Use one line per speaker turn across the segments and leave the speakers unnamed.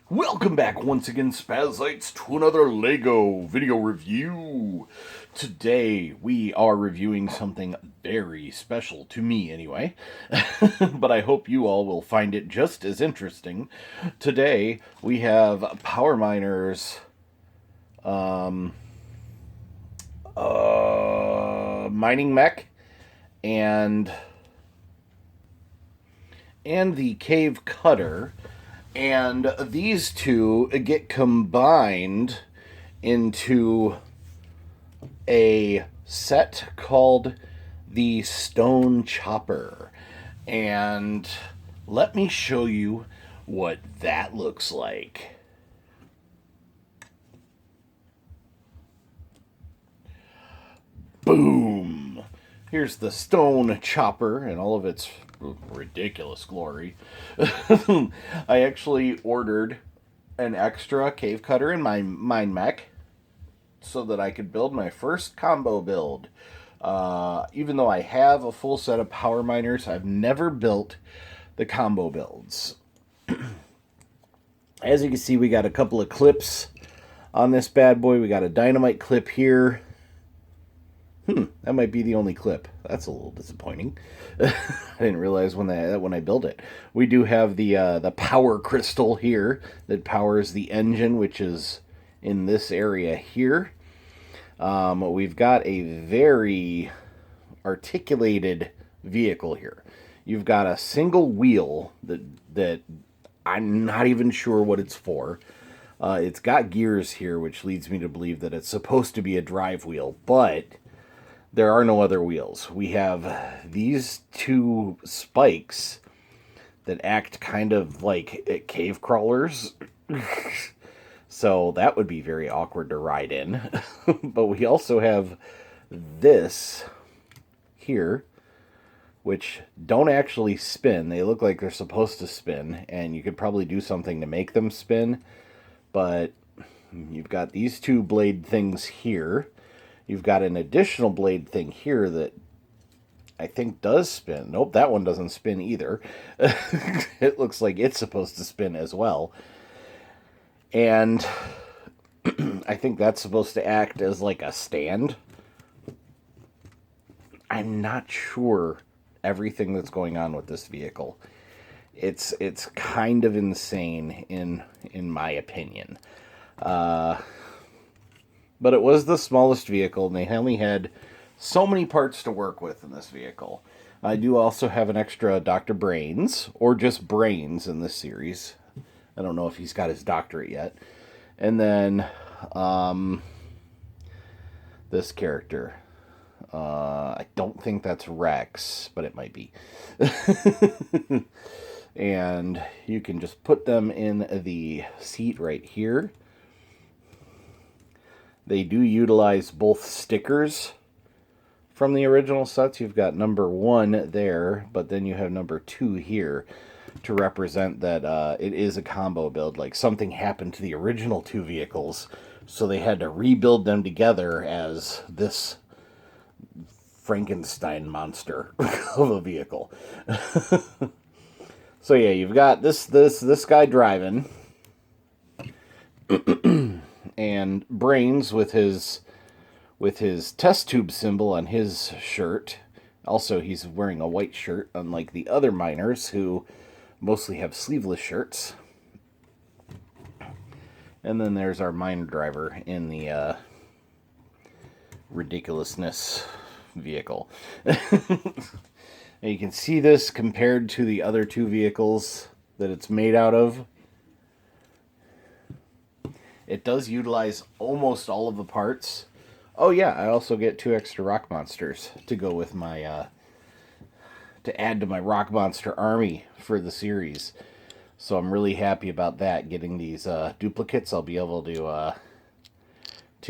Welcome back once again, Spazites, to another LEGO video review. Today we are reviewing something very special to me anyway, but I hope you all will find it just as interesting. Today we have Power Miners mining mech and the cave cutter. And these two get combined into a set called the Stone Chopper. And let me show you what that looks like. Boom! Here's the Stone Chopper in all of its ridiculous glory. I actually ordered an extra cave cutter in my mine mech so that I could build my first combo build. Even though I have a full set of power miners, I've never built the combo builds. As you can see, we got a couple of clips on this bad boy. We got a dynamite clip here. That might be the only clip. That's a little disappointing. I didn't realize when I built it. We do have the power crystal here that powers the engine, which is in this area here. We've got a very articulated vehicle here. You've got a single wheel that I'm not even sure what it's for. It's got gears here, which leads me to believe that it's supposed to be a drive wheel, but there are no other wheels. We have these two spikes that act kind of like cave crawlers. So that would be very awkward to ride in. But we also have this here, which don't actually spin. They look like they're supposed to spin, and you could probably do something to make them spin. But you've got these two blade things here. You've got an additional blade thing here that I think does spin. Nope, that one doesn't spin either. It looks like it's supposed to spin as well. And I think that's supposed to act as like a stand. I'm not sure everything that's going on with this vehicle. It's kind of insane in my opinion. But it was the smallest vehicle, and they only had so many parts to work with in this vehicle. I do also have an extra Dr. Brains, or just Brains in this series. I don't know if he's got his doctorate yet. And then this character. I don't think that's Rex, but it might be. And you can just put them in the seat right here. They do utilize both stickers from the original sets. You've got number 1 there, but then you have number 2 here to represent that it is a combo build. Like something happened to the original 2 vehicles, so they had to rebuild them together as this Frankenstein monster of a vehicle. So yeah, you've got this guy driving. And Brains with his test tube symbol on his shirt. Also, he's wearing a white shirt, unlike the other miners who mostly have sleeveless shirts. And then there's our miner driver in the ridiculousness vehicle. And you can see this compared to the other 2 vehicles that it's made out of. It does utilize almost all of the parts. Oh yeah, I also get 2 extra rock monsters to go with my, to add to my rock monster army for the series. So I'm really happy about that, getting these duplicates. I'll be able to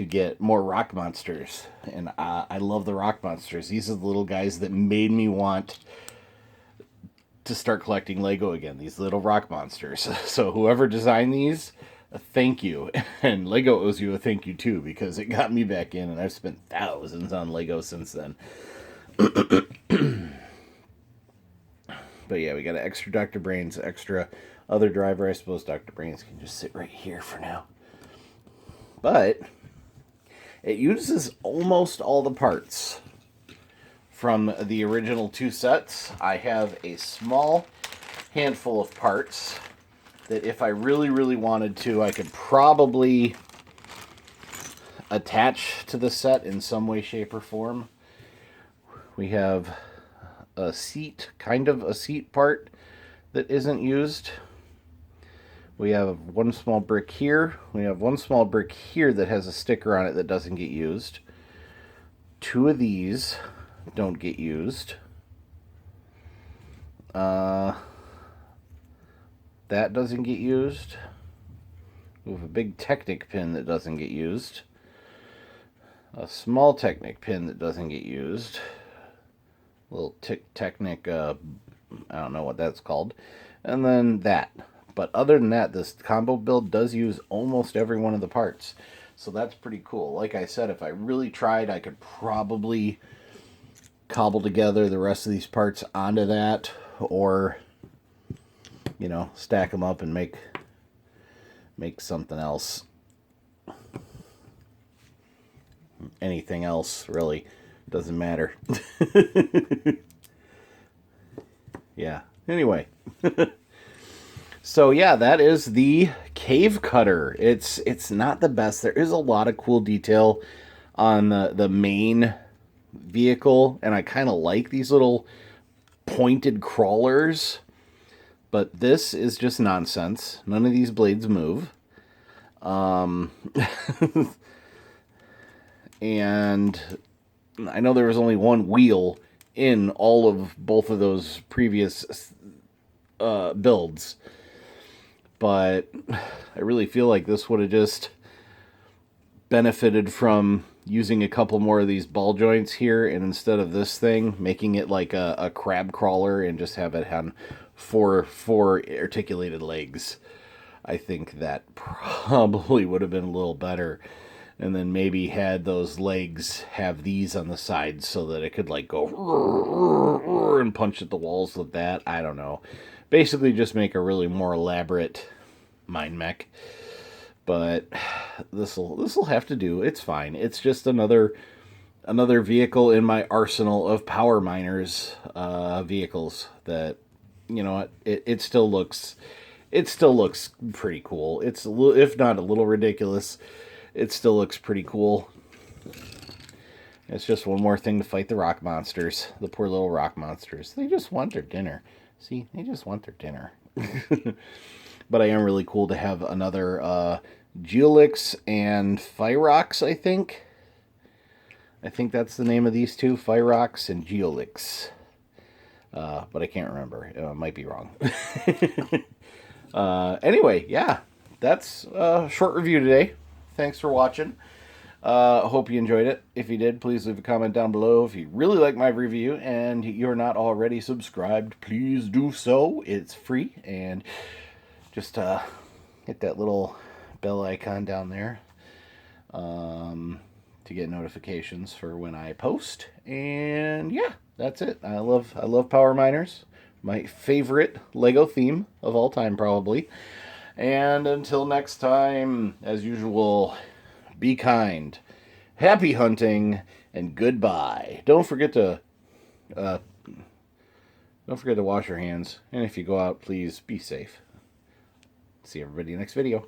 get more rock monsters. And I love the rock monsters. These are the little guys that made me want to start collecting Lego again. These little rock monsters. So whoever designed these, thank you. And Lego owes you a thank you too, because it got me back in, and I've spent thousands on Lego since then. But yeah, we got an extra Dr. Brains, extra other driver. I suppose Dr. Brains can just sit right here for now. But it uses almost all the parts from the original 2 sets. I have a small handful of parts that if I really, really wanted to, I could probably attach to the set in some way, shape, or form. We have a seat, kind of a seat part that isn't used. We have one small brick here. We have one small brick here that has a sticker on it that doesn't get used. 2 of these don't get used. That doesn't get used. We have a big Technic pin that doesn't get used. A small Technic pin that doesn't get used. A little Technic, I don't know what that's called. And then that. But other than that, this combo build does use almost every one of the parts. So that's pretty cool. Like I said, if I really tried, I could probably cobble together the rest of these parts onto that. Or, you know, stack them up and make something else. Anything else, really. Doesn't matter. Yeah. Anyway. So yeah, that is the Cave Cutter. It's not the best. There is a lot of cool detail on the main vehicle, and I kind of like these little pointed crawlers. But this is just nonsense. None of these blades move. And I know there was only one wheel in all of both of those previous builds. But I really feel like this would have just benefited from using a couple more of these ball joints here, and instead of this thing, making it like a crab crawler and just have it on four articulated legs. I think that probably would have been a little better. And then maybe had those legs have these on the sides so that it could like go and punch at the walls with that. I don't know. Basically just make a really more elaborate mine mech. But this'll have to do. It's fine. It's just another vehicle in my arsenal of Power Miners vehicles that, you know what, it still looks pretty cool. It's a little, if not a little ridiculous, it still looks pretty cool. It's just one more thing to fight the rock monsters. The poor little rock monsters. They just want their dinner. See, they just want their dinner. But I am really cool to have another Geolix and Fyrox, I think. I think that's the name of these two, Fyrox and Geolix. But I can't remember. I might be wrong. Anyway, yeah, that's a short review today. Thanks for watching. Hope you enjoyed it. If you did, please leave a comment down below. If you really like my review and you're not already subscribed, please do so. It's free. And just hit that little bell icon down there to get notifications for when I post. And yeah, that's it. I love Power Miners. My favorite Lego theme of all time, probably. And until next time, as usual, be kind, happy hunting, and goodbye. Don't forget to wash your hands. And if you go out, please be safe. See everybody next video.